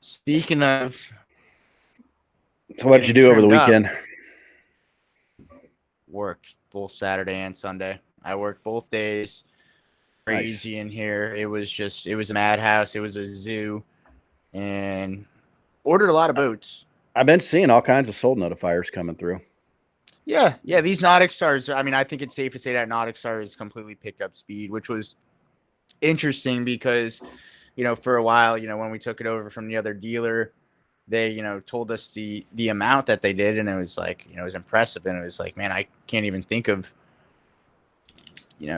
Speaking of So what'd you getting do over the trimmed up, weekend? worked both Saturday and Sunday. I worked both days. Nice. Crazy in here. It was a madhouse. It was a zoo, and ordered a lot of boats. I've been seeing all kinds of sold notifiers coming through. Yeah. These Nautic Stars. I mean, I think it's safe to say that Nautic Stars completely picked up speed, which was interesting because, for a while, when we took it over from the other dealer, they, told us the amount that they did, and it was like, it was impressive, and it was like, man, I can't even think of,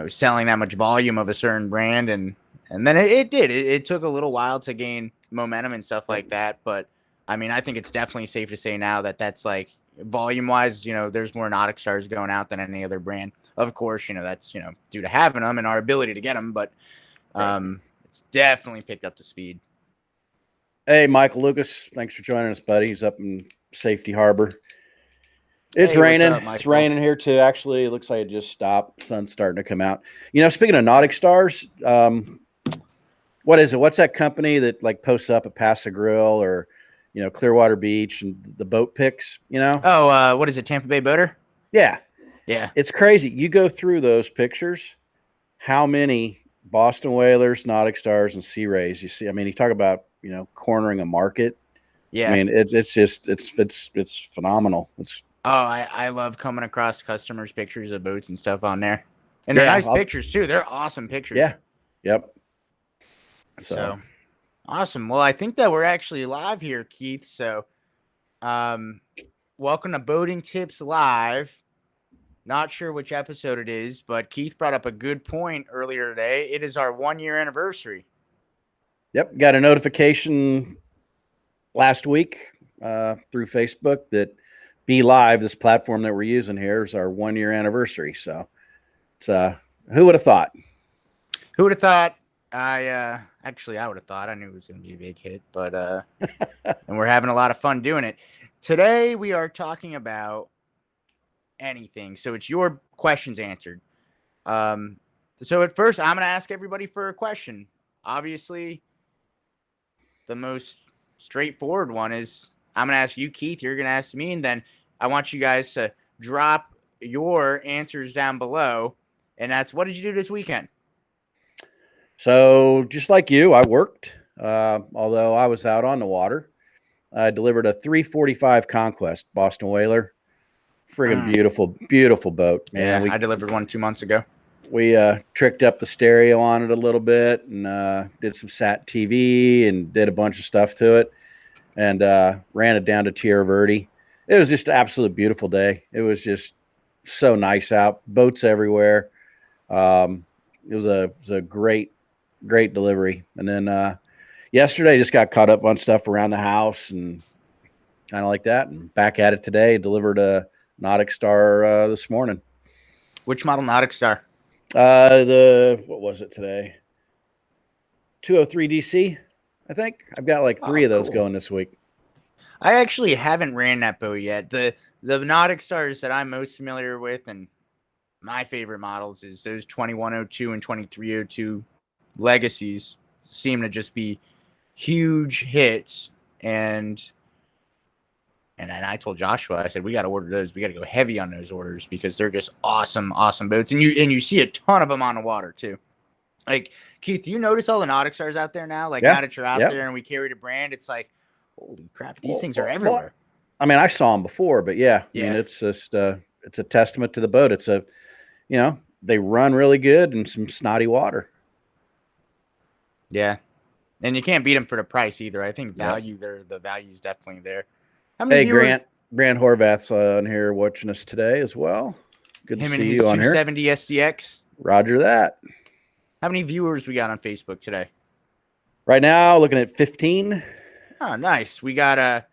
selling that much volume of a certain brand, and then it did. It took a little while to gain momentum and stuff like that, but I mean, I think it's definitely safe to say now that that's like volume wise, there's more Nautic Stars going out than any other brand. Of course, that's due to having them and our ability to get them, but Right. it's definitely picked up the speed. Hey, Michael Lucas, thanks for joining us, buddy. He's up in Safety Harbor. It's Hey, what's raining. up, It's Michael? raining here too. Actually, it looks like it just stopped. Sun's starting to come out. Speaking of Nautic Stars, what is it? What's that company that like posts up at Paso Grill or Clearwater Beach and the boat pics? Oh, what is it, Tampa Bay Boater? Yeah, Yeah. it's crazy. You go through those pictures, how many Boston Whalers, Nautic Stars, and Sea Rays you see? I mean, you talk about cornering a market. I Yeah. mean, it's phenomenal. It's Oh, I love coming across customers' pictures of boats and stuff on there. And they're yeah, nice pictures too. They're awesome pictures. yeah, yep. So So awesome. Well, I think that we're actually live here, Keith. So um welcome to Boating Tips Live. Not sure which episode it is, but Keith brought up a good point earlier today. It is our 1 year anniversary. yep, got a notification last week through Facebook that Be Live, this platform that we're using here, is our 1 year anniversary. So it's who would have thought? Who would have thought? I would have thought. I knew it was going to be a big hit, but and we're having a lot of fun doing it. Today we are talking about anything. So it's your questions answered. Um, so at first, I'm going to ask everybody for a question. Obviously, the most straightforward one is I'm going to ask you, Keith. You're going to ask me, and then I want you guys to drop your answers down below. And that's, what did you do this weekend? So just like you, I worked. Although I was out on the water, I delivered a 345 Conquest Boston Whaler. Friggin' beautiful, beautiful boat, man. Yeah, I delivered one 2 months ago. We tricked up the stereo on it a little bit and did some sat TV and did a bunch of stuff to it and ran it down to Tierra Verde. It was just an absolute beautiful day. It was just so nice out, boats everywhere. It was a great delivery. And then yesterday just got caught up on stuff around the house and kind of like that. And back at it today. Delivered a Nautic Star this morning. Which model Nautic Star? What was it today? 203 DC, I think. I've got like three of those going this week. I actually haven't ran that boat yet. The Nautic Stars that I'm most familiar with and my favorite models is those 2102 and 2302 Legacies. Seem to just be huge hits, and I told Joshua, I said, we got to order those. We got to go heavy on those orders because they're just awesome boats, and you see a ton of them on the water too. Like, Keith, do you notice all the Nautic Stars out there now? Like, now that you're out there and we carry the brand, it's like, holy crap, these things are everywhere. I mean, I saw them before, but I mean, it's just it's a testament to the boat. It's they run really good in some snotty water. Yeah, and you can't beat them for the price either. I think the value is definitely there. Hey, Grant Horvath's on here watching us today as well. Good to see you on here. Him and his 270 SDX. Roger that. How many viewers we got on Facebook today? Right now, looking at 15. Oh, nice. We got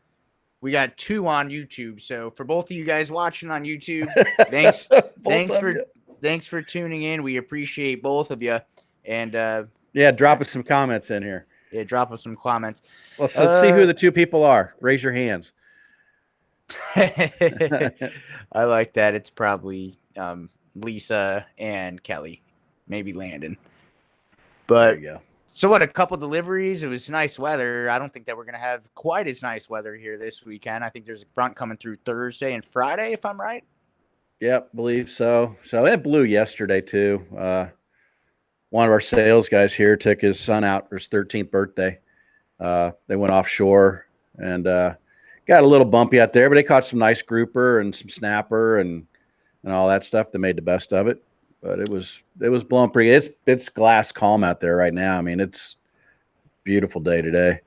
2 on YouTube. So for both of you guys watching on YouTube, thanks for tuning in. We appreciate both of you. And drop us some comments in here. Yeah, drop us some comments. Let's see who the 2 people are. Raise your hands. I like that. It's probably Lisa and Kelly, maybe Landon. But So what? A couple deliveries. It was nice weather. I don't think that we're gonna have quite as nice weather here this weekend. I think there's a front coming through Thursday and Friday, if I'm right. Yep, believe so. So it blew yesterday too. One of our sales guys here took his son out for his 13th birthday. They went offshore and got a little bumpy out there, but they caught some nice grouper and some snapper and all that stuff. They made the best of it. But it was blowing pretty. It's glass calm out there right now. I mean, it's a beautiful day today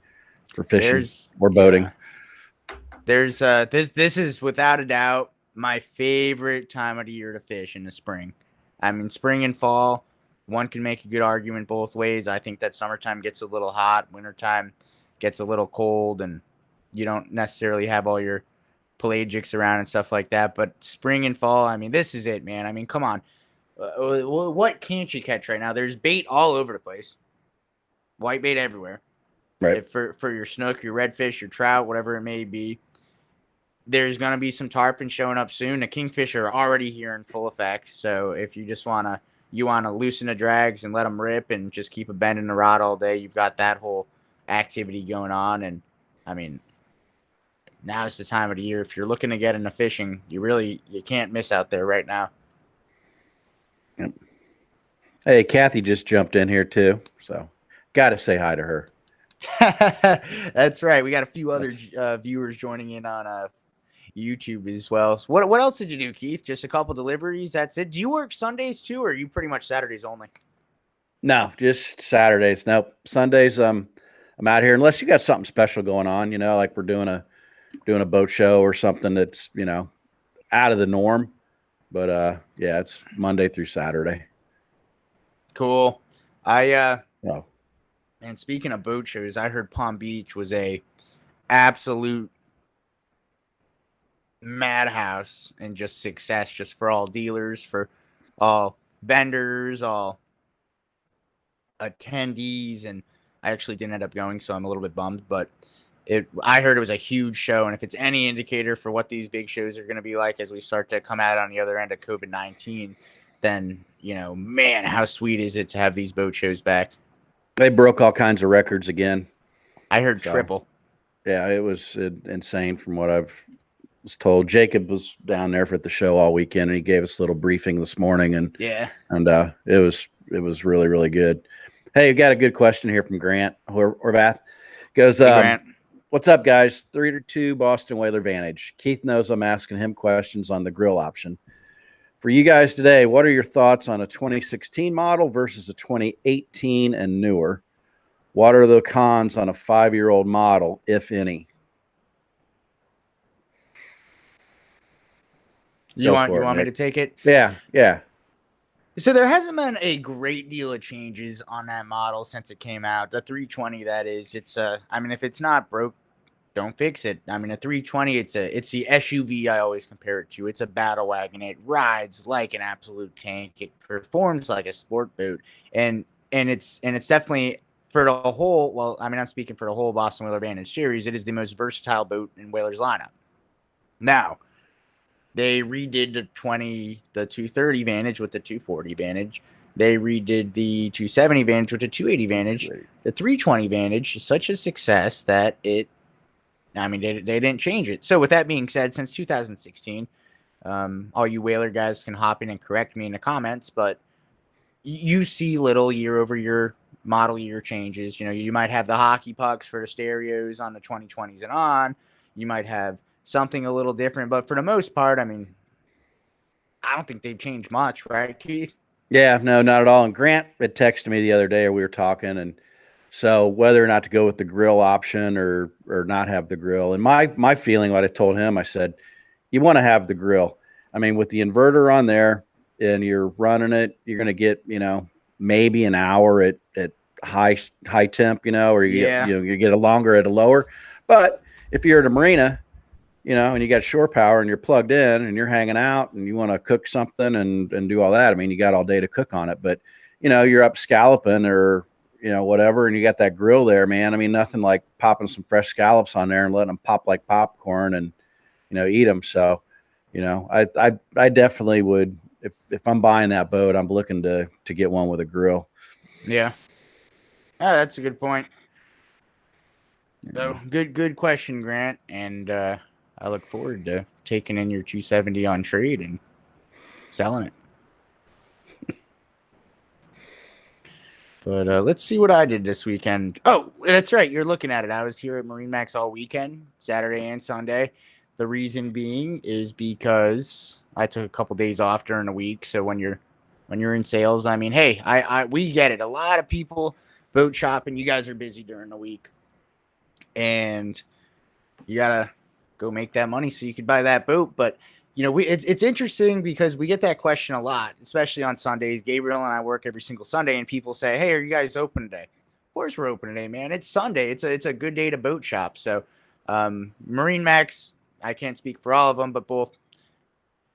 for fishing or boating. Yeah. There's this is without a doubt my favorite time of the year to fish in the spring. I mean, spring and fall, one can make a good argument both ways. I think that summertime gets a little hot, wintertime gets a little cold, and you don't necessarily have all your pelagics around and stuff like that. But spring and fall, I mean, this is it, man. I mean, come on. What can't you catch right now? There's bait all over the place. White bait everywhere. Right. For your snook, your redfish, your trout, whatever it may be. There's going to be some tarpon showing up soon. The kingfish are already here in full effect. So if you just want to loosen the drags and let them rip and just keep a bend in the rod all day, you've got that whole activity going on. And I mean, now's the time of the year. If you're looking to get into fishing, you can't miss out there right now. Yep. Hey, Kathy just jumped in here too. So got to say hi to her. That's right. We got a few other viewers joining in on YouTube as well. So what else did you do, Keith? Just a couple deliveries. That's it. Do you work Sundays too, or are you pretty much Saturdays only? No, just Saturdays. Nope. Sundays, I'm out here unless you got something special going on. You know, like we're doing a boat show or something that's out of the norm. But yeah, it's Monday through Saturday. Cool. Oh. And speaking of boat shows, I heard Palm Beach was a absolute madhouse and just success just for all dealers, for all vendors, all attendees. And I actually didn't end up going, so I'm a little bit bummed, but I heard it was a huge show. And if it's any indicator for what these big shows are going to be like as we start to come out on the other end of COVID-19, then, man, how sweet is it to have these boat shows back? They broke all kinds of records again. I heard triple. Yeah, it was insane from what was told. Jacob was down there for the show all weekend, and he gave us a little briefing this morning, and it was really, really good. Hey, we got a good question here from Grant Horvath. Goes, hey, Grant. What's up, guys? 3-2 Boston Whaler Vantage. Keith knows I'm asking him questions on the grill option. For you guys today, what are your thoughts on a 2016 model versus a 2018 and newer? What are the cons on a 5-year-old model, if any? You want me to take it? Yeah. So there hasn't been a great deal of changes on that model since it came out. The 320, that is. It's if it's not broke, don't fix it. I mean, a 320, it's the SUV I always compare it to. It's a battle wagon. It rides like an absolute tank. It performs like a sport boat, and it's definitely for the whole. Well, I mean, I'm speaking for the whole Boston Whaler Vantage series. It is the most versatile boat in Whaler's lineup. Now, they redid the 230 Vantage with the 240 Vantage. They redid the 270 Vantage with the 280 Vantage. Right. The 320 Vantage is such a success that they didn't change it. So with that being said, since 2016, all you Whaler guys can hop in and correct me in the comments, but you see little year-over-year model year changes. You might have the hockey pucks for the stereos on the 2020s and on. You might have something a little different, but for the most part, I mean, I don't think they've changed much, right, Keith? Yeah, no, not at all. And Grant had texted me the other day, or we were talking, and so whether or not to go with the grill option or not have the grill. And my feeling, what I told him, I said, you want to have the grill. I mean, with the inverter on there and you're running it, you're going to get, maybe an hour at high temp, or you get a longer at a lower. But if you're at a marina, and you got shore power and you're plugged in and you're hanging out and you want to cook something and do all that, I mean, you got all day to cook on it. But, you're up scalloping or, whatever, and you got that grill there, man. I mean, nothing like popping some fresh scallops on there and letting them pop like popcorn and, eat them. So, I definitely would, if I'm buying that boat, I'm looking to get one with a grill. Yeah. Oh, that's a good point. So good question, Grant. And I look forward to taking in your 270 on trade and selling it. But let's see what I did this weekend. Oh, that's right. You're looking at it. I was here at MarineMax all weekend, Saturday and Sunday. The reason being is because I took a couple days off during the week. So when you're in sales, I mean, hey, I we get it. A lot of people boat shopping. You guys are busy during the week, and you gotta go make that money so you could buy that boat. But you know, it's interesting because we get that question a lot, especially on Sundays. Gabriel and I work every single Sunday, and people say, "Hey, are you guys open today?" Of course, we're open today, man. It's Sunday. It's a good day to boat shop. So, MarineMax, I can't speak for all of them, but both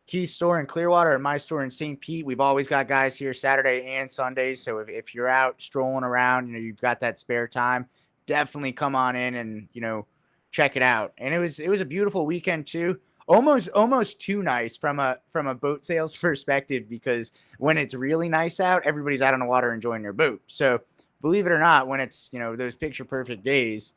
Keith's store in Clearwater and my store in St. Pete, we've always got guys here Saturday and Sundays. So if you're out strolling around, you know, you've got that spare time, definitely come on in and, you know, check it out. And it was a beautiful weekend too. Almost too nice from a boat sales perspective, because when it's really nice out, everybody's out on the water enjoying their boat. So believe it or not, when it's, you know, those picture perfect days,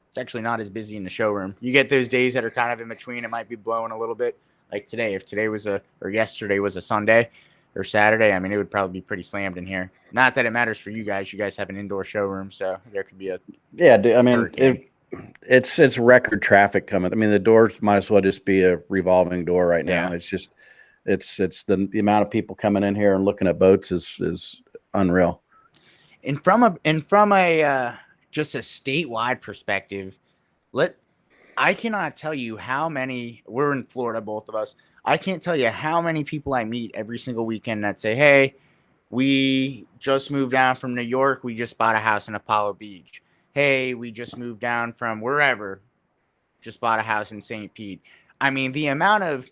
it's actually not as busy in the showroom. You get those days that are kind of in between. It might be blowing a little bit. Like today, if today was yesterday was a Sunday or Saturday, I mean, it would probably be pretty slammed in here. Not that it matters for you guys. You guys have an indoor showroom, so there could be a I mean, it's record traffic coming. I mean, the doors might as well just be a revolving door right now. Yeah. It's just it's the amount of people coming in here and looking at boats is unreal. And from a just a statewide perspective, I cannot tell you how many, we're in Florida, both of us. I can't tell you how many people I meet every single weekend that say, "Hey, we just moved down from New York. We just bought a house in Apollo Beach. Hey, we just moved down from wherever, just bought a house in St. Pete." I mean, the amount of,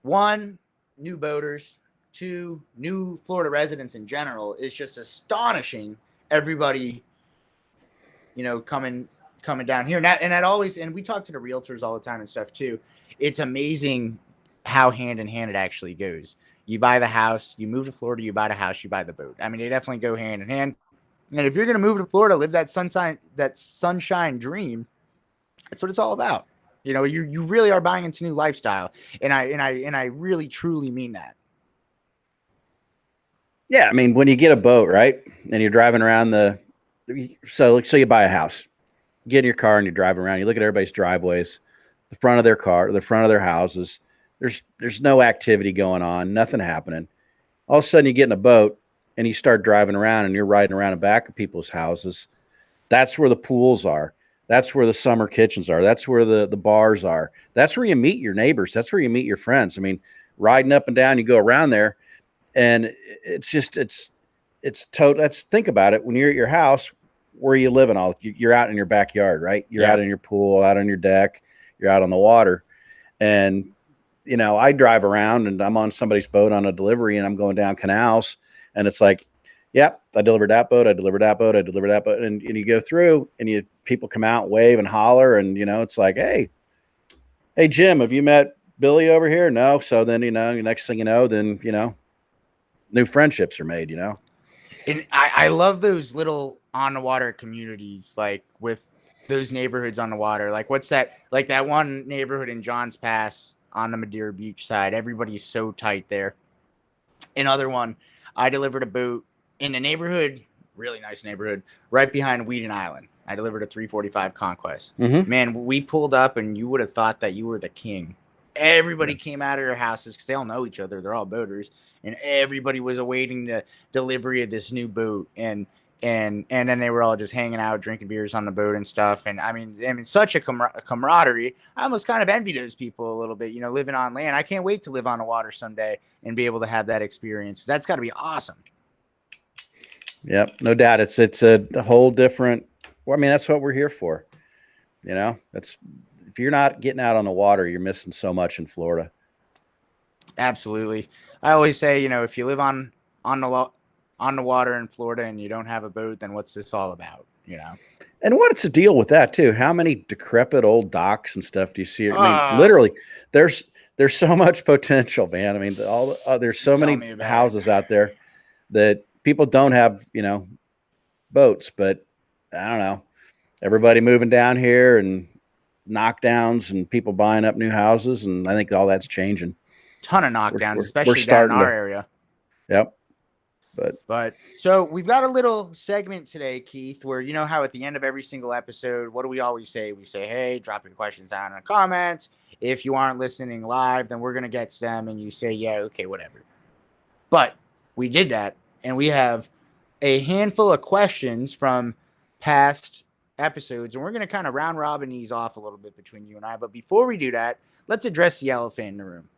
one, new boaters, two, new Florida residents in general is just astonishing. Everybody, you know, coming down here. And we talk to the realtors all the time and stuff too. It's amazing how hand in hand it actually goes. You buy the house, you move to Florida, you buy the house, you buy the boat. I mean, they definitely go hand in hand. And if you're going to move to Florida, live that sunshine dream, that's what it's all about. You know, you really are buying into new lifestyle. And I really truly mean that. Yeah, I mean, when you get a boat, right? And you're driving around so you buy a house. You get in your car and you're driving around. You look at everybody's driveways, the front of their car, the front of their houses. There's no activity going on, nothing happening. All of a sudden, you get in a boat and you start driving around and you're riding around the back of people's houses. That's where the pools are. That's where the summer kitchens are. That's where the bars are. That's where you meet your neighbors. That's where you meet your friends. I mean, riding up and down, you go around there, and it's total. Let's think about it. When you're at your house, where you living, you're out in your backyard, right? You're out in your pool, out on your deck, you're out on the water. And, you know, I drive around and I'm on somebody's boat on a delivery and I'm going down canals and it's like, yep, I delivered that boat. I delivered that boat. I delivered that boat. And you go through and people come out, wave and holler. And, you know, it's like, Hey, Jim, have you met Billy over here? No. So then, you know, next thing you know, then, you know, new friendships are made, you know? And I love those little on the water communities, like with those neighborhoods on the water. Like what's that? Like that one neighborhood in Johns Pass on the Madeira Beach side. Everybody's so tight there. Another one, I delivered a boat in a neighborhood, really nice neighborhood, right behind Weeden Island. I delivered a 345 Conquest. Mm-hmm. Man, we pulled up and you would have thought that you were the king. Everybody came out of their houses because they all know each other. They're all boaters. And everybody was awaiting the delivery of this new boat. And then they were all just hanging out, drinking beers on the boat and stuff. And I mean, such a camaraderie. I almost kind of envy those people a little bit, you know, living on land. I can't wait to live on the water someday and be able to have that experience. That's got to be awesome. Yep, no doubt. It's a whole different. Well, I mean, that's what we're here for. You know, if you're not getting out on the water, you're missing so much in Florida. Absolutely. I always say, you know, if you live on the water in Florida and you don't have a boat, then what's this all about? You know? And what's the deal with that too? How many decrepit old docks and stuff do you see? I mean, literally, there's so much potential, man. I mean, there's so many houses out there that people don't have, you know, boats, but I don't know. Everybody moving down here and knockdowns and people buying up new houses, and I think all that's changing. Ton of We're knockdowns, we're, we're especially down in starting our to. area. Yep. But so we've got a little segment today, Keith, where you know how at the end of every single episode, what do we always say? We say, hey, drop your questions down in the comments. If you aren't listening live, then we're going to get to them. And you say, yeah, okay, whatever. But we did that. And we have a handful of questions from past episodes. And we're going to kind of round robin these off a little bit between you and I. But before we do that, let's address the elephant in the room.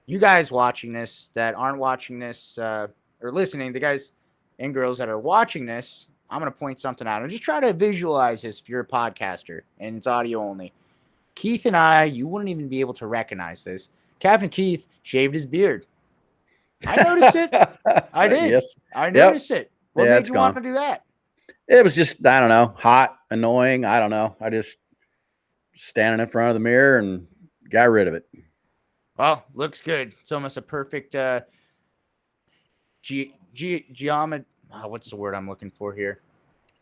You guys watching this that aren't watching this, or listening, the guys and girls that are watching this, I'm going to point something out and just try to visualize this if you're a podcaster and it's audio only. Keith and I, you wouldn't even be able to recognize this. Captain Keith shaved his beard. I noticed it. I did. Yes. I noticed it. What Yeah, made it's you gone. want to do that? It was just, I don't know, hot, annoying. I don't know. I just standing in front of the mirror and got rid of it. Well, looks good. It's almost a perfect what's the word I'm looking for here?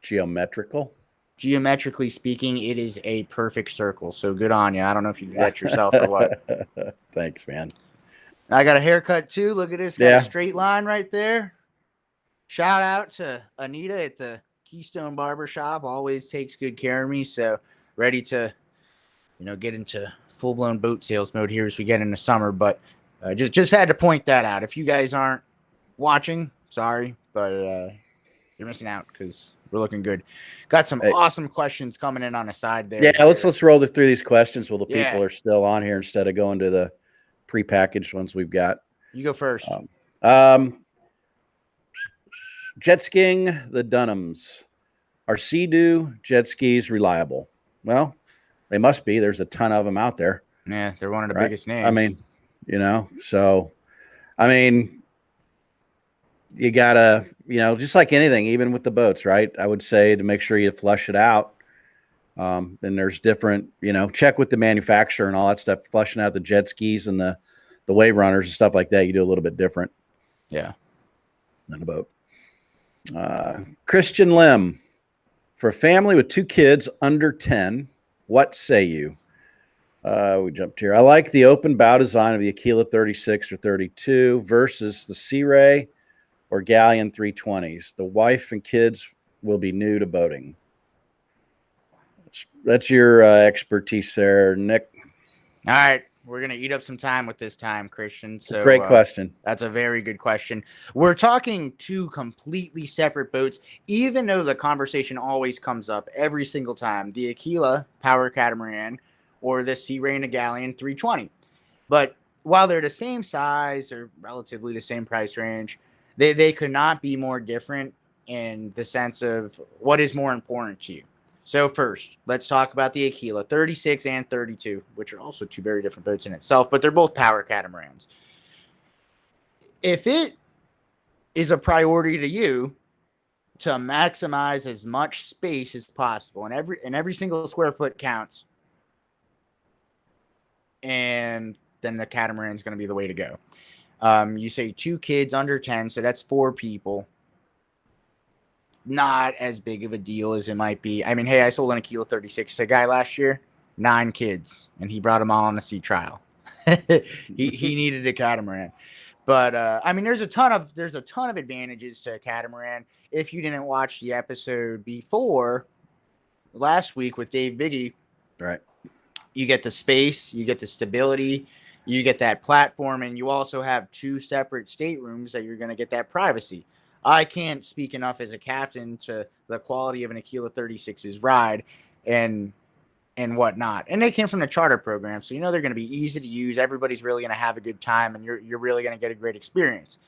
Geometrical. Geometrically speaking, it is a perfect circle. So good on you. I don't know if you did that yourself or what. Thanks, man. I got a haircut too. Look at this. Got a straight line right there. Shout out to Anita at the Keystone Barber Shop. Always takes good care of me. So ready to, get into full-blown boat sales mode here as we get into summer. But just had to point that out. If you guys aren't watching, sorry, but you're missing out because we're looking good. Got some awesome questions coming in on the side there. Yeah, let's roll through these questions while the people are still on here instead of going to the prepackaged ones we've got. You go first. Jet skiing the Dunhams. Are Sea-Doo jet skis reliable? Well, they must be. There's a ton of them out there. Yeah, they're one of the biggest names. I mean, so, I mean, you gotta, just like anything, even with the boats, right? I would say to make sure you flush it out. And there's different, check with the manufacturer and all that stuff, flushing out the jet skis and the wave runners and stuff like that. You do a little bit different. Yeah. Than a boat. Christian Lim, for a family with 2 kids under 10, what say you? We jumped here. I like the open bow design of the Aquila 36 or 32 versus the Sea Ray or Galleon 320s. The wife and kids will be new to boating. That's your expertise there, Nick. All right. We're going to eat up some time with this time, Christian. So great question. That's a very good question. We're talking 2 completely separate boats, even though the conversation always comes up every single time. The Aquila Power Catamaran or the Sea Ray and a Galleon 320. But while they're the same size or relatively the same price range, they could not be more different in the sense of what is more important to you. So first, let's talk about the Aquila 36 and 32, which are also 2 very different boats in itself, but they're both power catamarans. If it is a priority to you to maximize as much space as possible, and every single square foot counts, and then the catamaran is going to be the way to go. You say 2 kids under 10, so that's 4 people. Not as big of a deal as it might be. I mean, hey, I sold an Aquila 36 to a guy last year, 9 kids, and he brought them all on a sea trial. he needed a catamaran. But I mean, there's a ton of advantages to a catamaran. If you didn't watch the episode before last week with Dave Biggie, right? You get the space, you get the stability, you get that platform, and you also have 2 separate staterooms that you're going to get that privacy. I can't speak enough as a captain to the quality of an Aquila 36's ride and whatnot. And they came from the charter program, so they're going to be easy to use. Everybody's really going to have a good time, and you're really going to get a great experience.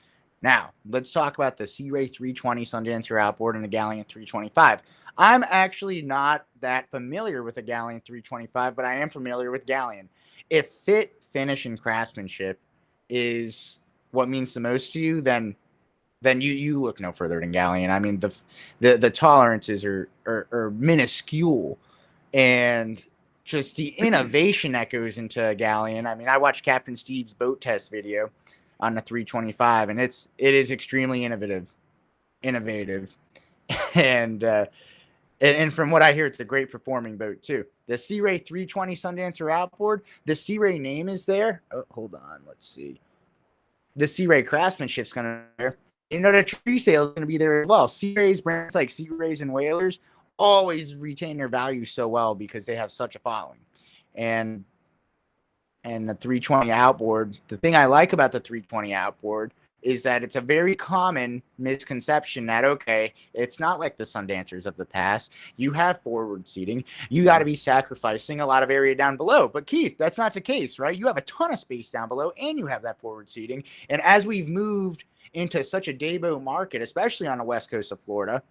Now, let's talk about the Sea Ray 320 Sundancer outboard and the Galleon 325. I'm actually not that familiar with a Galleon 325, but I am familiar with Galleon. If fit, finish, and craftsmanship is what means the most to you, then you look no further than Galleon. I mean, the tolerances are minuscule, and just the innovation that goes into a Galleon. I mean, I watched Captain Steve's boat test video on the 325, and it is extremely innovative. and and from what I hear, it's a great performing boat too. The Sea Ray 320 Sundancer outboard, the Sea Ray name is there. Oh, hold on, let's see. The Sea Ray craftsmanship's gonna be there. You know, the tree sale is gonna be there as well. Sea Rays brands like Sea Rays and Whalers always retain their value so well because they have such a following. And the 320 outboard, the thing I like about the 320 outboard is that it's a very common misconception that, okay, it's not like the Sundancers of the past. You have forward seating. You got to be sacrificing a lot of area down below. But Keith, that's not the case, right? You have a ton of space down below and you have that forward seating. And as we've moved into such a dayboat market, especially on the west coast of Florida,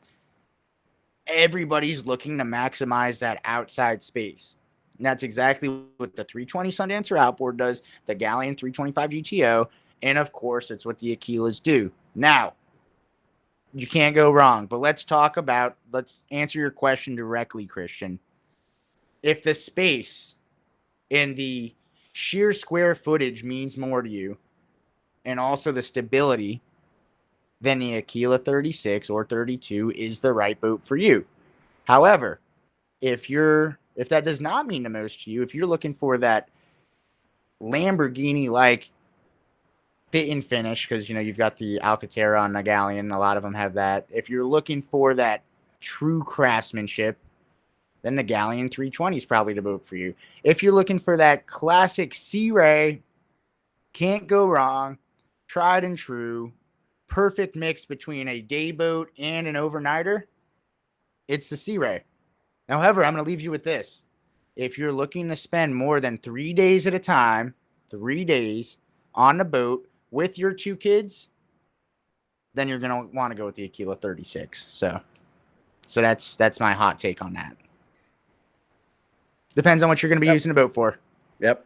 everybody's looking to maximize that outside space. And that's exactly what the 320 Sundancer outboard does, the Galleon 325 GTO, and of course, it's what the Aquilas do. Now, you can't go wrong, but let's answer your question directly, Christian. If the space and the sheer square footage means more to you, and also the stability, then the Aquila 36 or 32 is the right boat for you. However, if that does not mean the most to you, if you're looking for that Lamborghini-like fit and finish, because you've got the Alcantara on the Galleon, a lot of them have that. If you're looking for that true craftsmanship, then the Galleon 320 is probably the boat for you. If you're looking for that classic Sea Ray, can't go wrong, tried and true, perfect mix between a day boat and an overnighter, it's the Sea Ray. However, I'm going to leave you with this. If you're looking to spend more than 3 days at a time, 3 days on the boat with your two kids, then you're going to want to go with the Aquila 36. So that's my hot take on that. Depends on what you're going to be using the boat for. Yep.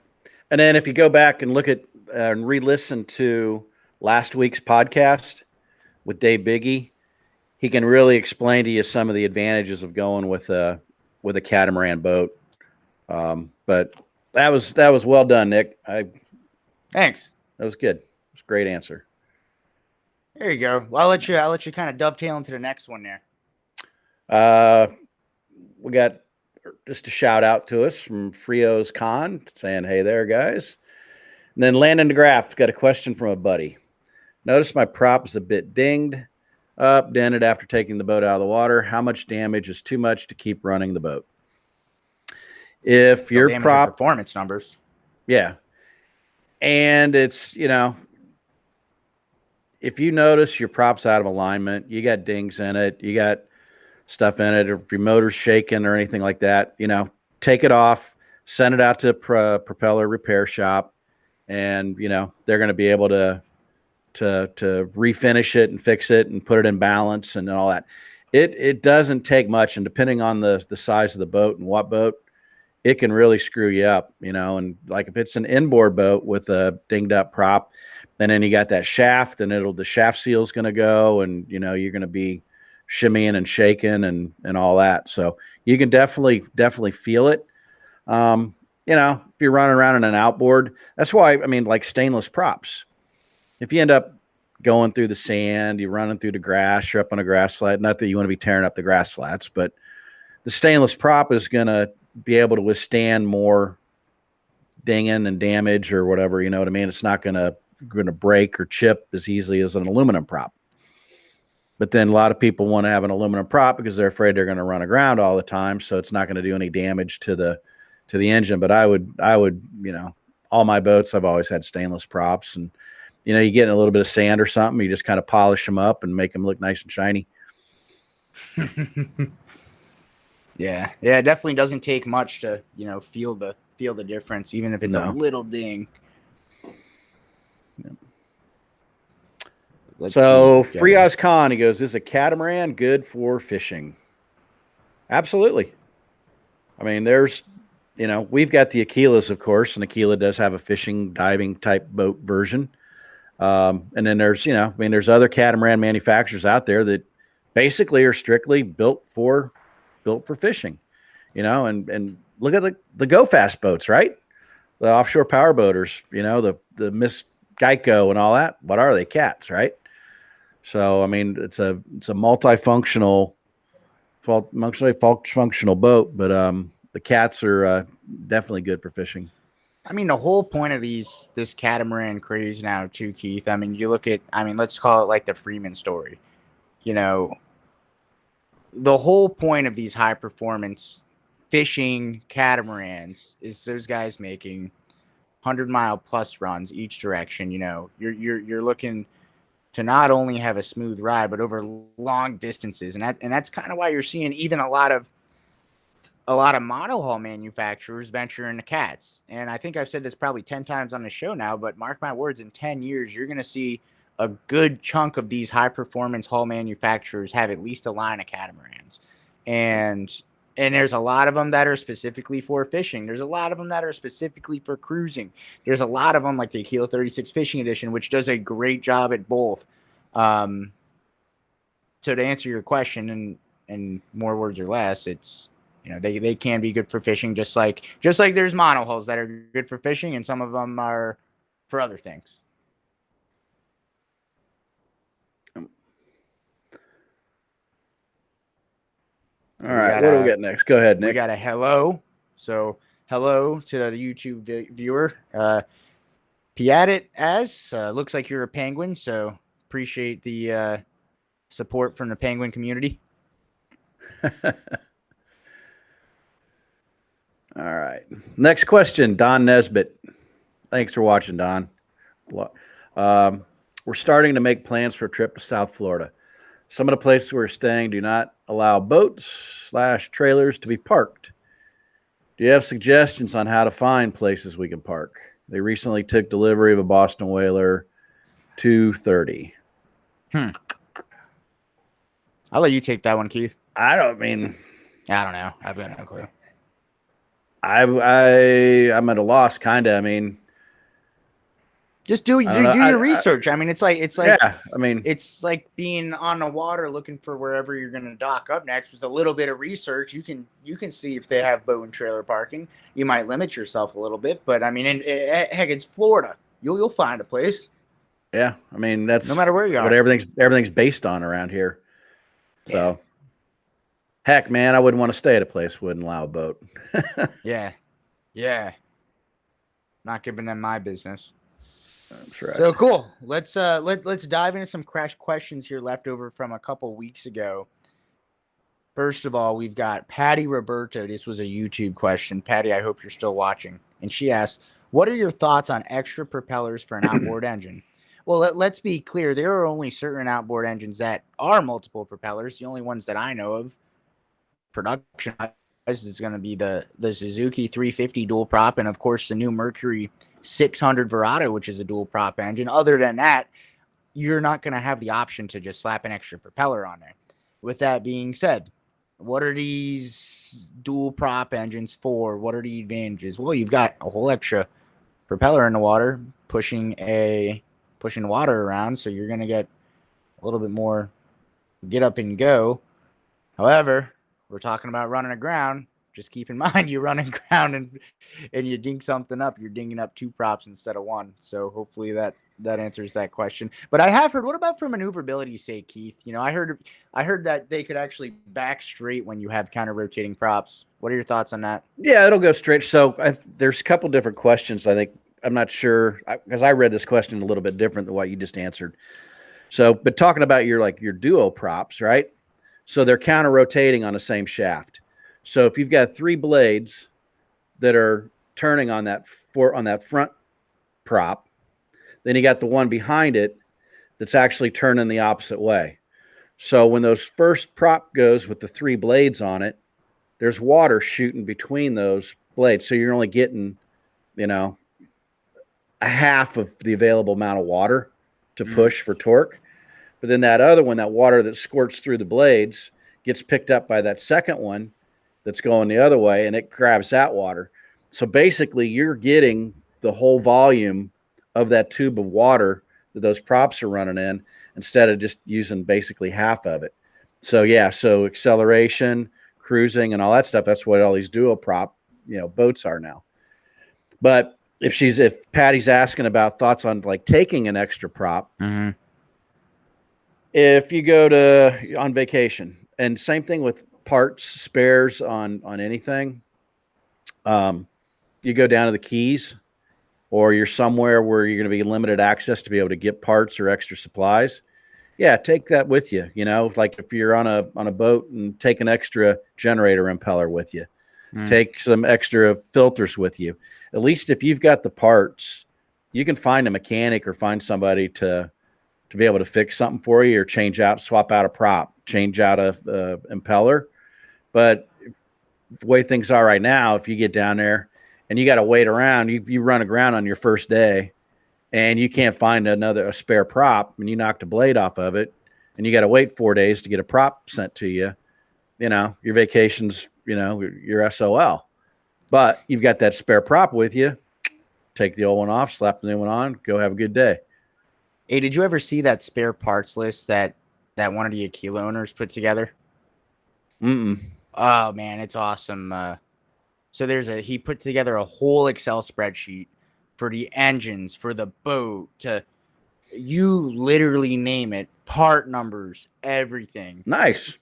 And then if you go back and look at and re-listen to last week's podcast with Dave Biggie, he can really explain to you some of the advantages of going with a catamaran boat. But that was well done, Nick. Thanks. That was good. It was a great answer. There you go. Well, I'll let you kind of dovetail into the next one there. We got just a shout out to us from Frio's Con saying, "Hey there, guys." And then Landon DeGraff got a question from a buddy. Notice my prop is a bit dinged up, dented after taking the boat out of the water. How much damage is too much to keep running the boat? If your prop performance numbers, yeah, and it's if you notice your prop's out of alignment, you got dings in it, you got stuff in it, or if your motor's shaking or anything like that, take it off, send it out to a propeller repair shop, and they're going to be able to refinish it and fix it and put it in balance and all that. It doesn't take much, and depending on the size of the boat and what boat, it can really screw you up, and like if it's an inboard boat with a dinged up prop, and then you got that shaft, and the shaft seal is going to go, and you're going to be shimmying and shaking and all that. So you can definitely feel it. If you're running around in an outboard, that's why, like stainless props, if you end up going through the sand, you're running through the grass, you're up on a grass flat, not that you want to be tearing up the grass flats, but the stainless prop is going to be able to withstand more dinging and damage or whatever, you know what I mean? It's not going to break or chip as easily as an aluminum prop. But then a lot of people want to have an aluminum prop because they're afraid they're going to run aground all the time, so it's not going to do any damage to the engine. But I would all my boats I've always had stainless props, and you get in a little bit of sand or something, you just kind of polish them up and make them look nice and shiny. Yeah, it definitely doesn't take much to feel the difference, even if it's a little ding. Yeah. So Friaz Khan, he goes, "Is a catamaran good for fishing?" Absolutely. There's, we've got the Aquilas, of course, and Aquila does have a fishing, diving type boat version. And then there's, there's other catamaran manufacturers out there that basically are strictly built for fishing, and look at the Go Fast boats, right? The offshore power boaters, the Miss Geico and all that. What are they? Cats, right? So, it's a multifunctional functional boat, but the cats are definitely good for fishing. I mean, the whole point of this catamaran craze now, too, Keith. I mean, you look at, I mean, let's call it like the Freeman story. You know, the whole point of these high performance fishing catamarans is those guys making 100-mile plus runs each direction. You know, you're looking to not only have a smooth ride, but over long distances, and that's kind of why you're seeing even a lot of monohull manufacturers venture into cats. And I think I've said this probably 10 times on the show now, but mark my words, in 10 years, you're going to see a good chunk of these high performance hull manufacturers have at least a line of catamarans. And there's a lot of them that are specifically for fishing. There's a lot of them that are specifically for cruising. There's a lot of them like the Aquila 36 Fishing Edition, which does a great job at both. So to answer your question in more words or less, it's, you know, they can be good for fishing, just like there's monohulls that are good for fishing, and some of them are for other things. All right, what do we got next? Go ahead, Nick. We got a hello. So hello to the YouTube viewer. Piatit as looks like you're a penguin, so appreciate the support from the penguin community. All right. Next question, Don Nesbitt. Thanks for watching, Don. We're starting to make plans for a trip to South Florida. Some of the places we're staying do not allow boats/trailers to be parked. Do you have suggestions on how to find places we can park? They recently took delivery of a Boston Whaler 230. I'll let you take that one, Keith. I don't know. I've got no clue. I'm at a loss, kind of. I mean, just do your research. I mean, it's like yeah. I mean, it's like being on the water looking for wherever you're going to dock up next. With a little bit of research, you can see if they have boat and trailer parking. You might limit yourself a little bit, but I mean, heck, it's Florida. You'll find a place. Yeah, I mean, that's no matter where you are. What everything's based on around here. So. Yeah. Heck, man, I wouldn't want to stay at a place that wouldn't allow a boat. Yeah. Not giving them my business. That's right. So cool. Let's dive into some crash questions here left over from a couple weeks ago. First of all, we've got Patty Roberto. This was a YouTube question. Patty, I hope you're still watching. And she asked, what are your thoughts on extra propellers for an outboard engine? Well, let's be clear. There are only certain outboard engines that are multiple propellers. The only ones that I know of production is going to be the Suzuki 350 dual prop, and of course the new Mercury 600 Verado, which is a dual prop engine. Other than that, you're not going to have the option to just slap an extra propeller on there. With that being said, what are these dual prop engines for? What are the advantages? Well, you've got a whole extra propeller in the water pushing the water around, so you're going to get a little bit more get up and go. However, we're talking about running aground. Just keep in mind, you run aground and you ding something up. You're dinging up two props instead of one. So hopefully that answers that question. But I have heard, what about for maneuverability's sake, Keith? You know, I heard that they could actually back straight when you have counter rotating props. What are your thoughts on that? Yeah, it'll go straight. So there's a couple different questions. I think I'm not sure because I read this question a little bit different than what you just answered. So, but talking about your duo props, right? So they're counter rotating on the same shaft. So if you've got three blades that are turning on that front prop, then you got the one behind it that's actually turning the opposite way. So when those first prop goes with the three blades on it, there's water shooting between those blades. So you're only getting, a half of the available amount of water to push for torque. But then that other one, that water that squirts through the blades, gets picked up by that second one that's going the other way, and it grabs that water. So basically, you're getting the whole volume of that tube of water that those props are running in instead of just using basically half of it. So, yeah, so acceleration, cruising, and all that stuff, that's what all these dual prop, boats are now. But if Patty's asking about thoughts on taking an extra prop, if you go on vacation, and same thing with parts, spares on anything, you go down to the Keys, or you're somewhere where you're going to be limited access to be able to get parts or extra supplies. Yeah, take that with you. You know, like if you're on a boat, and take an extra generator impeller with you. Take some extra filters with you. At least if you've got the parts, you can find a mechanic or find somebody to be able to fix something for you, or swap out a prop, change out a impeller. But the way things are right now, if you get down there and you got to wait around, you run aground on your first day and you can't find a spare prop, and you knocked a blade off of it, and you got to wait 4 days to get a prop sent to you, your vacation's, your SOL. But you've got that spare prop with you. Take the old one off, slap the new one on, go have a good day. Hey, did you ever see that spare parts list that one of the Aquila owners put together? Oh man, it's awesome. So he put together a whole Excel spreadsheet for the engines, for the boat, you literally name it, part numbers, everything. Nice.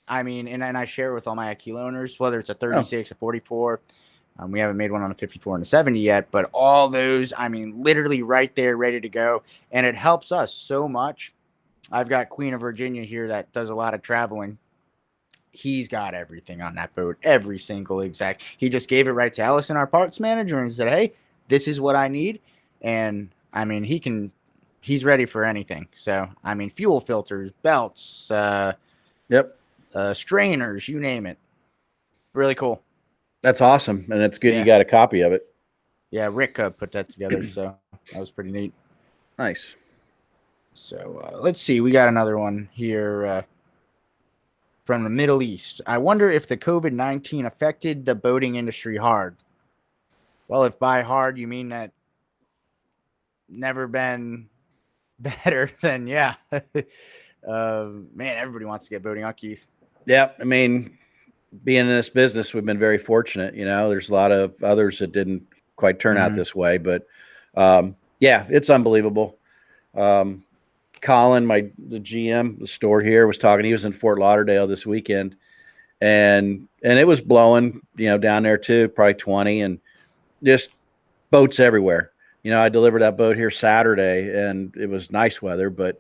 I mean, and I share it with all my Aquila owners, whether it's a 36, a 44. We haven't made one on a 54 and a 70 yet, but all those, I mean, literally right there, ready to go. And it helps us so much. I've got Queen of Virginia here that does a lot of traveling. He's got everything on that boat, every single exact. He just gave it right to Allison, our parts manager, and said, hey, this is what I need. And I mean, he's ready for anything. So, I mean, fuel filters, belts, strainers, you name it. Really cool. That's awesome. And it's good you got a copy of it. Yeah, Rick put that together, so that was pretty neat. Nice. So let's see. We got another one here from the Middle East. I wonder if the COVID-19 affected the boating industry hard. Well, if by hard you mean that never been better, then yeah. Man, everybody wants to get boating, huh, Keith? Yeah, I mean, being in this business, we've been very fortunate. There's a lot of others that didn't quite turn out this way, but yeah, it's unbelievable. Colin, the GM, the store here, was talking. He was in Fort Lauderdale this weekend, and it was blowing, down there too, probably 20, and just boats everywhere. I delivered that boat here Saturday, and it was nice weather, but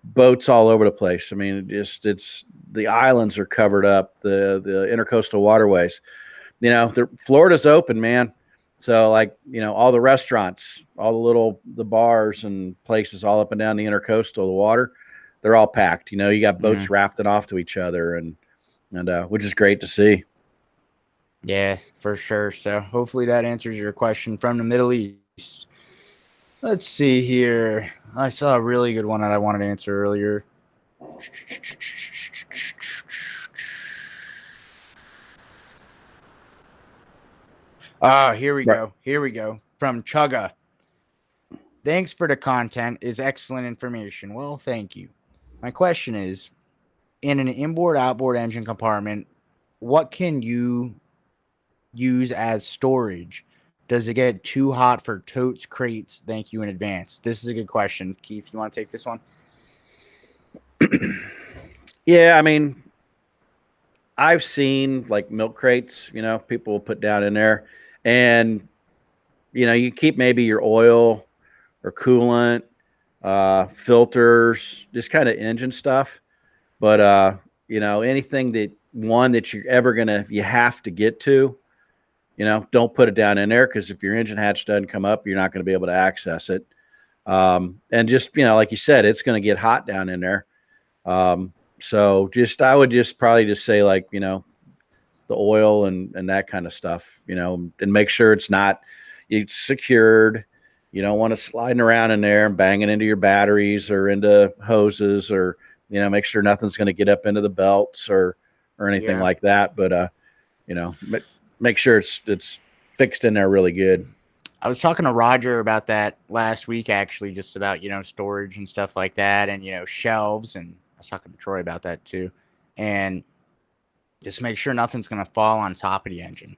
boats all over the place. I mean, it's the islands are covered up, the intercoastal waterways. Florida's open, man. So all the restaurants, all the bars and places all up and down the intercoastal, the water, they're all packed. You got boats rafting off to each other, and which is great to see. Yeah, for sure. So hopefully that answers your question from the Middle East. Let's see here. I saw a really good one that I wanted to answer earlier. Here we go. Here we go. From Chugga. Thanks for the content. Is excellent information. Well, thank you. My question is, in an inboard-outboard engine compartment, what can you use as storage? Does it get too hot for totes, crates? Thank you in advance. This is a good question. Keith, you want to take this one? Yeah, I mean, I've seen milk crates, people will put down in there, and, you keep maybe your oil or coolant, filters, just kind of engine stuff. But, anything that you're ever you have to get to, don't put it down in there, because if your engine hatch doesn't come up, you're not going to be able to access it. And just, like you said, it's going to get hot down in there. So I would probably say the oil and that kind of stuff, and make sure it's secured. You don't want it sliding around in there and banging into your batteries or into hoses, or, make sure nothing's going to get up into the belts or anything like that. But, make sure it's fixed in there really good. I was talking to Roger about that last week, actually, just about, storage and stuff like that, and, shelves. And I was talking to Troy about that too. And just make sure nothing's going to fall on top of the engine.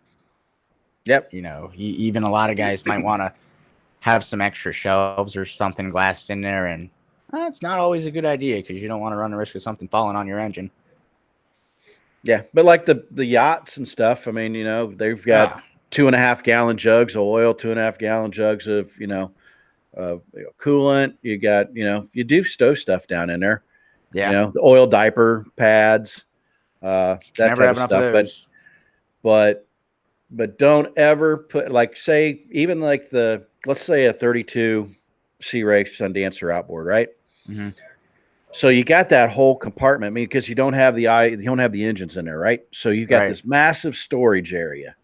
Yep. Even a lot of guys might want to have some extra shelves or something glass in there. And it's not always a good idea, because you don't want to run the risk of something falling on your engine. Yeah, but like the yachts and stuff, I mean, they've got Ah, 2.5 gallon jugs of oil, 2.5 gallon jugs of coolant. You got you do stow stuff down in there. yeah. The oil diaper pads, Can that never type have of enough of stuff. But those. but but don't ever put like say even like let's say a 32 Sea Ray Sundancer outboard, right? Hmm. So you got that whole compartment. I mean, because you don't have the engines in there, right? So you've got Right. this massive storage area,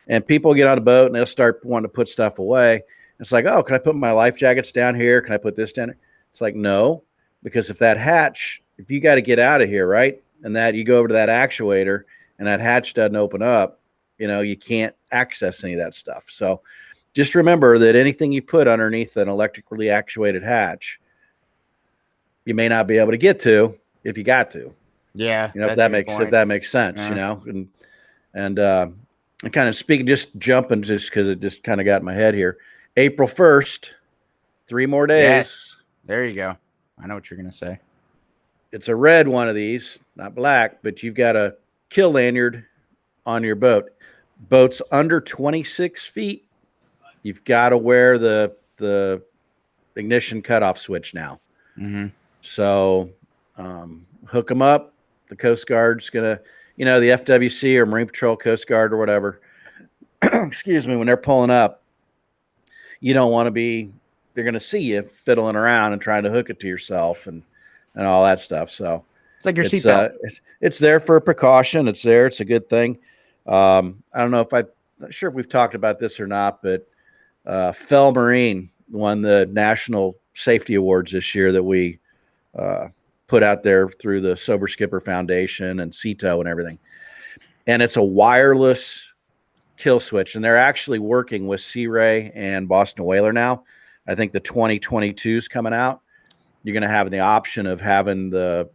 and people get on a boat and they'll start wanting to put stuff away. It's like, oh, can I put my life jackets down here? Can I put this down here? It's like, no, because if you got to get out of here, right, and that you go over to that actuator and that hatch doesn't open up, you can't access any of that stuff. So just remember that anything you put underneath an electrically actuated hatch, you may not be able to get to if you got to. Yeah, If that's a good point. that makes sense, Yeah. and kind of speaking, just jumping, just because it just kind of got in my head here. April 1st, 3 more days. Yes. There you go. I know what you're gonna say. It's a red one of these, not black, but you've got a kill lanyard on your boat. Boats under 26 feet, you've got to wear the ignition cutoff switch now. Hmm. So hook them up. The Coast Guard's gonna, the FWC or Marine Patrol, Coast Guard or whatever. Excuse me, when they're pulling up, you don't want to be. They're gonna see you fiddling around and trying to hook it to yourself and all that stuff. So It's like your it's seatbelt. it's there for a precaution. It's there. It's a good thing. I don't know if not sure if we've talked about this or not, but Fell Marine won the National Safety Awards this year that we put out there through the Sober Skipper Foundation and CETO and everything. And it's a wireless kill switch, and they're actually working with Sea Ray and Boston Whaler now. I think the 2022 is coming out. You're going to have the option of having the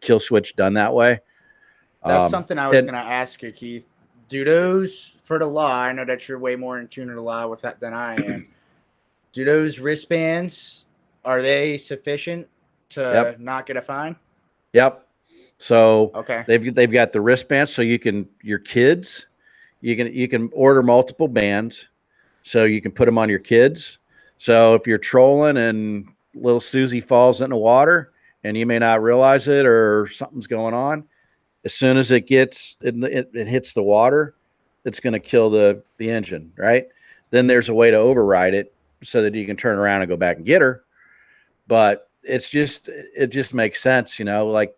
kill switch done that way. That's something I was and gonna ask you, Keith. Do those for the law? I know that you're way more in tune to the law with that than I am. Do those wristbands are they sufficient to Yep. not get a fine? Yep. So Okay. they've got the wristbands, so your kids, you can order multiple bands, so you can put them on your kids. So if you're trolling and little Susie falls in the water and you may not realize it or something's going on, as soon as it hits the water, it's going to kill the engine, right? Then there's a way to override it so that you can turn around and go back and get her. But it just makes sense, like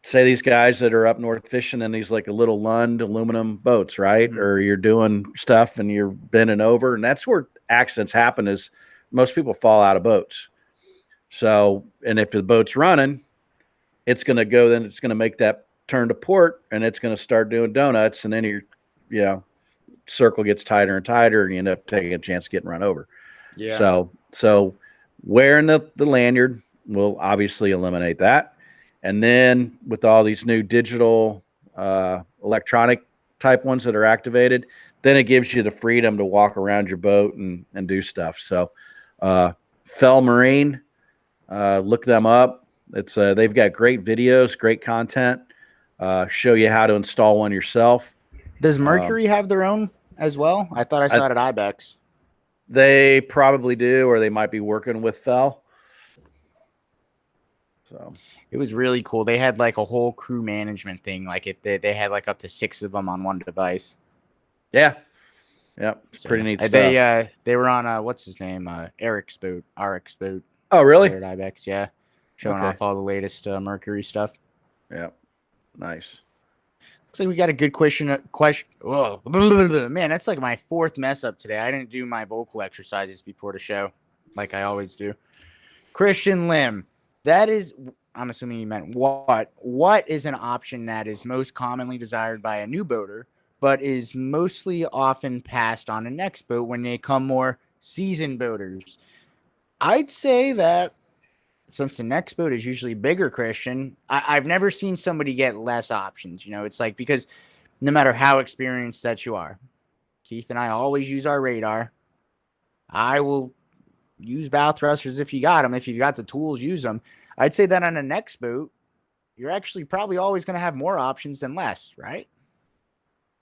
say these guys that are up north fishing in these like a little Lund aluminum boats, right? Mhm. Or you're doing stuff and you're bending over, and that's where accidents happen is most people fall out of boats. So, and if the boat's running, then it's going to make that turn to port and it's going to start doing donuts. And then circle gets tighter and tighter and you end up taking a chance of getting run over. Yeah. So wearing the lanyard will obviously eliminate that. And then with all these new digital electronic type ones that are activated, then it gives you the freedom to walk around your boat and do stuff. So Fell Marine, look them up. It's they've got great videos, great content, show you how to install one yourself. Does Mercury have their own as well? I thought I saw it at Ibex. They probably do, or they might be working with Fell. So It was really cool. They had like a whole crew management thing. Like if they had like up to 6 of them on one device. yeah, it's So, pretty neat stuff. They were on what's his name? Eric's boat. RX boat. Oh, really? There at Ibex, yeah. Showing Okay. off all the latest Mercury stuff. Yeah, nice. Looks like we got a good question. Whoa. Man, that's like my 4th mess up today. I didn't do my vocal exercises before the show, like I always do. Christian Lim. That is, I'm assuming you meant what? What is an option that is most commonly desired by a new boater, but is mostly often passed on a next boat when they come more seasoned boaters? I'd say that since the next boat is usually bigger, Christian, I've never seen somebody get less options. It's like because no matter how experienced that you are, Keith and I always use our radar. I will use bow thrusters if you got them. If you got the tools, use them. I'd say that on the next boat, you're actually probably always going to have more options than less, right?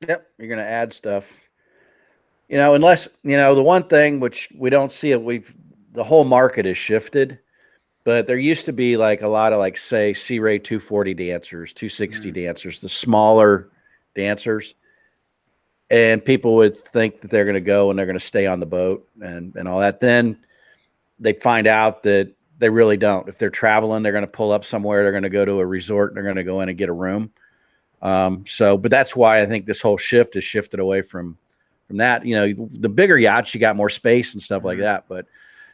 Yep, you're going to add stuff. Unless, the one thing which we don't see it, the whole market has shifted, but there used to be like a lot of like, say, Sea Ray 240 dancers, 260 dancers, the smaller dancers. And people would think that they're going to go and they're going to stay on the boat and all that. Then they find out that they really don't. If they're traveling, they're going to pull up somewhere. They're going to go to a resort. And they're going to go in and get a room. But that's why I think this whole shift has shifted away from that. The bigger yachts, you got more space and stuff like that. But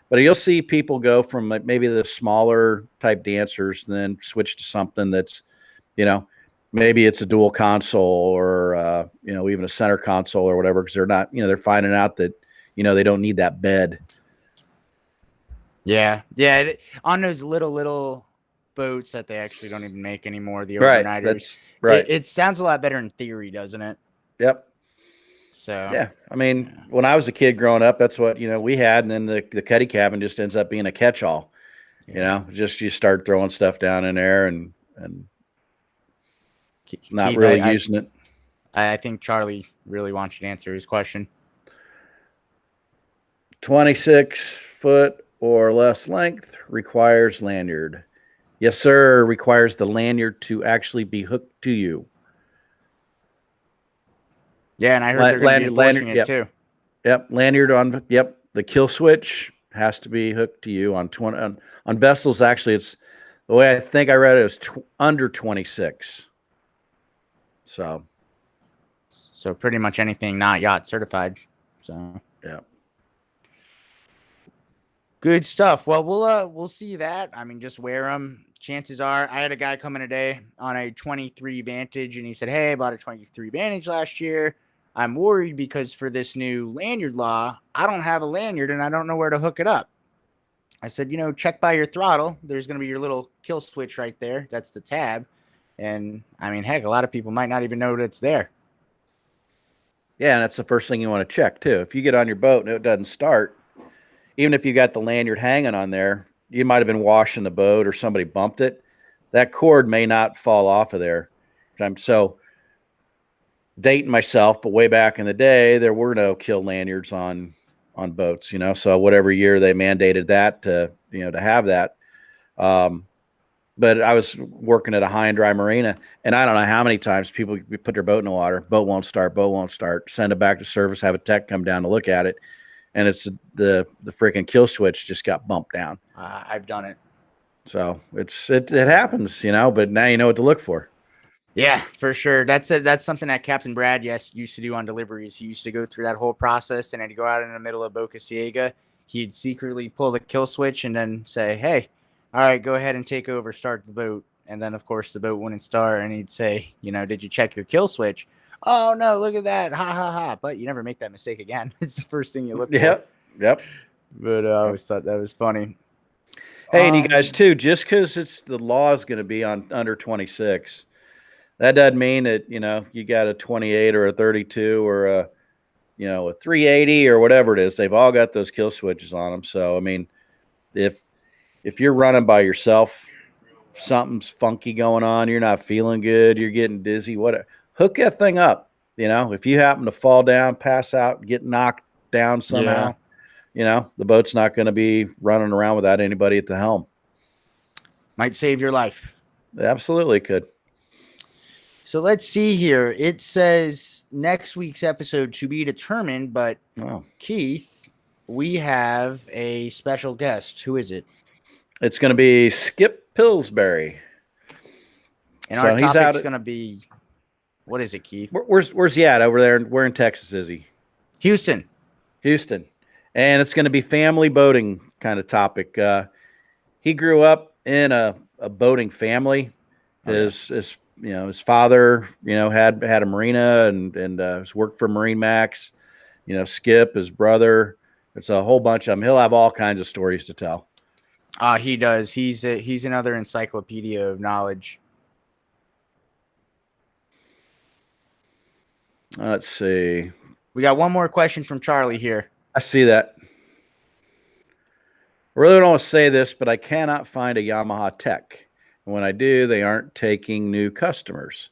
you'll see people go from maybe the smaller type dancers and then switch to something that's, maybe it's a dual console or, even a center console or whatever, because they're not, they're finding out that, they don't need that bed. Yeah. Yeah. On those little boats that they actually don't even make anymore, the overnighters. That's right. It sounds a lot better in theory, doesn't it? Yep. So, yeah. I mean, when I was a kid growing up, that's what, we had. And then the cuddy cabin just ends up being a catch-all, just you start throwing stuff down in there and not Keith, really using it. I think Charlie really wants you to answer his question. 26 foot or less length requires lanyard. Yes, sir. Requires the lanyard to actually be hooked to you. Yeah, and I heard they're going to be enforcing it too. Yep, lanyard on. Yep, the kill switch has to be hooked to you on vessels. Actually, it's the way I think I read it was under 26. So pretty much anything not yacht certified. So yeah, good stuff. Well, we'll see that. I mean, just wear them. Chances are, I had a guy come in today on a 23 Vantage, and he said, "Hey, I bought a 23 Vantage last year. I'm worried because for this new lanyard law, I don't have a lanyard and I don't know where to hook it up." I said, check by your throttle. There's going to be your little kill switch right there. That's the tab. And I mean, heck, a lot of people might not even know that it's there. Yeah, and that's the first thing you want to check too. If you get on your boat and it doesn't start, even if you got the lanyard hanging on there, you might have been washing the boat or somebody bumped it. That cord may not fall off of there. I'm so dating myself, but way back in the day, there were no kill lanyards on boats, so whatever year they mandated that to have that. But I was working at a high and dry marina, and I don't know how many times people put their boat in the water, boat won't start, send it back to service, have a tech come down to look at it, and it's the freaking kill switch just got bumped down. I've done it. So it happens, but now you know what to look for. Yeah, for sure. That's something that Captain Brad, used to do on deliveries. He used to go through that whole process, and then he'd go out in the middle of Boca Ciega. He'd secretly pull the kill switch and then say, "Hey, all right, go ahead and take over, start the boat." And then, of course, the boat wouldn't start, and he'd say, "Did you check your kill switch?" "Oh, no, look at that. Ha, ha, ha." But you never make that mistake again. It's the first thing you look for. Yep. But I always thought that was funny. Hey, and you guys, too, just because the law is going to be on under 26, that doesn't mean that, you got a 28 or a 32 or a 380 or whatever it is. They've all got those kill switches on them. So, I mean, if you're running by yourself, something's funky going on, you're not feeling good, you're getting dizzy, whatever, hook that thing up. If you happen to fall down, pass out, get knocked down somehow, the boat's not going to be running around without anybody at the helm. Might save your life. It absolutely could. So let's see here. It says next week's episode to be determined, but Keith, we have a special guest. Who is it? It's going to be Skip Pillsbury. And our topic's going to be, what is it, Keith? Where's he at over there? Where in Texas is he? Houston. And it's going to be family boating kind of topic. He grew up in a boating family. His father, had a marina and has worked for Marine Max. Skip, his brother. It's a whole bunch of them. He'll have all kinds of stories to tell. He does. He's another encyclopedia of knowledge. Let's see. We got one more question from Charlie here. I see that. I really don't want to say this, but I cannot find a Yamaha Tech. And when I do, they aren't taking new customers.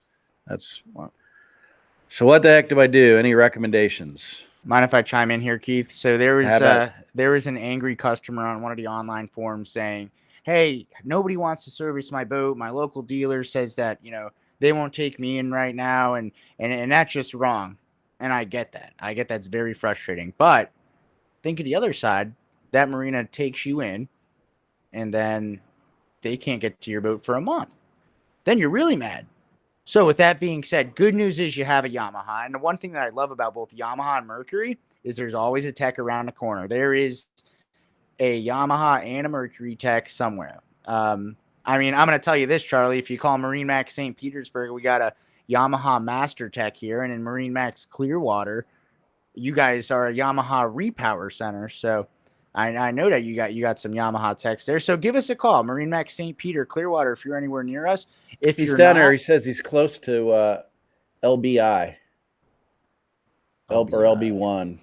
So what the heck do I do? Any recommendations? Mind if I chime in here, Keith? So there How was an angry customer on one of the online forums saying, "Hey, nobody wants to service my boat. My local dealer says that they won't take me in right now, and that's just wrong." And I get that. I get that's very frustrating. But think of the other side. That marina takes you in, and then they can't get to your boat for a month. Then you're really mad. So with that being said, good news is you have a Yamaha. And the one thing that I love about both Yamaha and Mercury is there's always a tech around the corner. There is a Yamaha and a Mercury tech somewhere. I mean, I'm going to tell you this, Charlie. If you call Marine Max St. Petersburg, we got a Yamaha Master Tech here. And in Marine Max Clearwater, you guys are a Yamaha Repower Center. So I know that you got some Yamaha techs there. So give us a call. Marine Max St. Peter, Clearwater, if you're anywhere near us. If he's you're down not, there, he says he's close to LBI. Or LB1.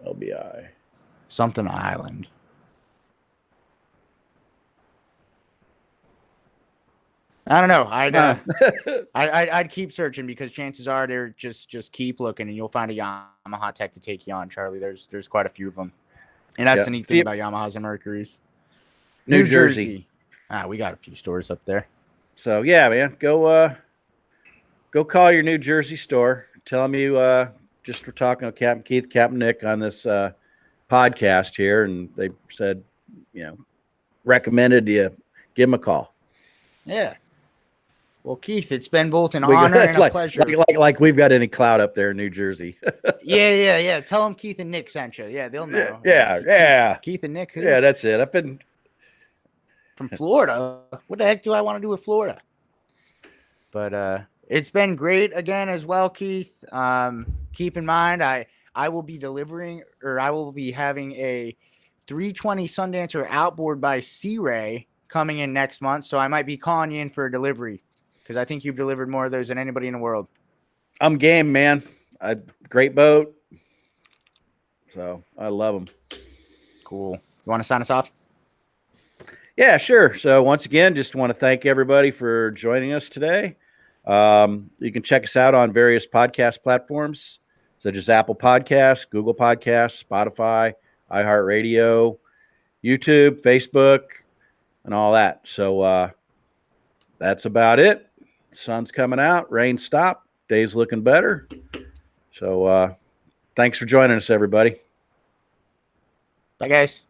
LBI. Something Island. I don't know. I'd keep searching because chances are they're just keep looking and you'll find a Yamaha tech to take you on, Charlie. There's quite a few of them. And that's the neat thing about Yamahas and Mercuries. New Jersey. We got a few stores up there. So yeah, man, go call your New Jersey store. Tell them you just were talking to Captain Keith, Captain Nick on this podcast here, and they said, recommended you give them a call. Yeah. Well, Keith, it's been both an honor and a pleasure. Like we've got any clout up there in New Jersey. Yeah. Tell them Keith and Nick sent you. Yeah, they'll know. Yeah. Keith and Nick. Who? Yeah, that's it. I've been from Florida. What the heck do I want to do with Florida? But it's been great again as well, Keith. Keep in mind, I will be delivering, or I will be having a 320 Sundancer outboard by Sea Ray coming in next month. So I might be calling you in for a delivery because I think you've delivered more of those than anybody in the world. I'm game, man. Great boat. So I love them. Cool. You want to sign us off? Yeah, sure. So once again, just want to thank everybody for joining us today. You can check us out on various podcast platforms, such as Apple Podcasts, Google Podcasts, Spotify, iHeartRadio, YouTube, Facebook, and all that. So that's about it. Sun's coming out, rain stopped, day's looking better. So thanks for joining us, everybody. Bye, guys.